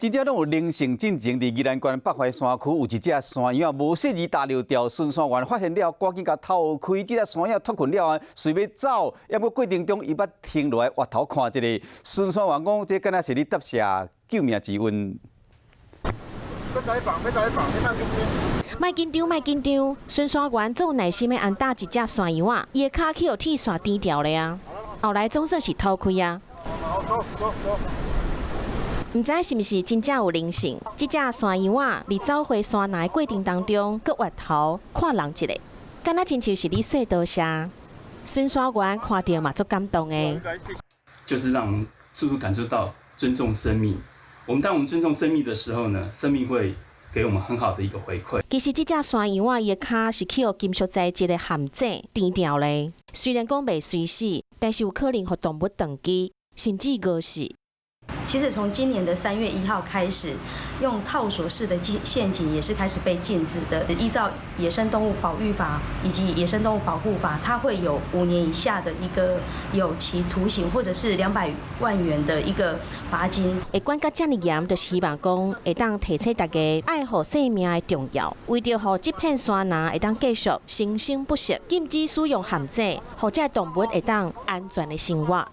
真正拢有零星进前，伫宜兰县北怀山区有一只山羊无适宜打流掉，巡山员发现了，赶紧甲偷开。这只山羊脱困了后，随要走，也过过程中伊捌停落来挖头看一下。巡山员讲，这敢若是咧答谢救命之恩。要放，莫紧张，莫紧张，巡山员总有耐心的按打一只山羊仔，伊的骹去互铁线钉掉了啊。后来总算是偷开啊。走。唔知是毋是真正有灵性？这只山羊仔伫走回山内过程当中，佮挖头看人一下，敢若亲像是咧说多谢。巡山员看到嘛，足感动的。就是让我们似乎感受到尊重生命。当我们尊重生命的时候呢，生命会给我们很好的一个回馈。其实这只山羊仔伊的骹是去互金属材质的陷阱钉掉咧。虽然讲袂随死，但是有可能互动物撞击，甚至饿死。其实从今年的3月1号开始，用套索式的陷阱也是开始被禁止的。依照《野生动物保育法》以及《野生动物保护法》，它会有5年以下的一个有期徒刑，或者是200万元的一个罚金。会管甲遮尔严，就是希望讲会当提醒大家爱护生命的重要，为着互这片山林会当继续生生不息，禁止使用陷阱，互这动物会当安全的生活。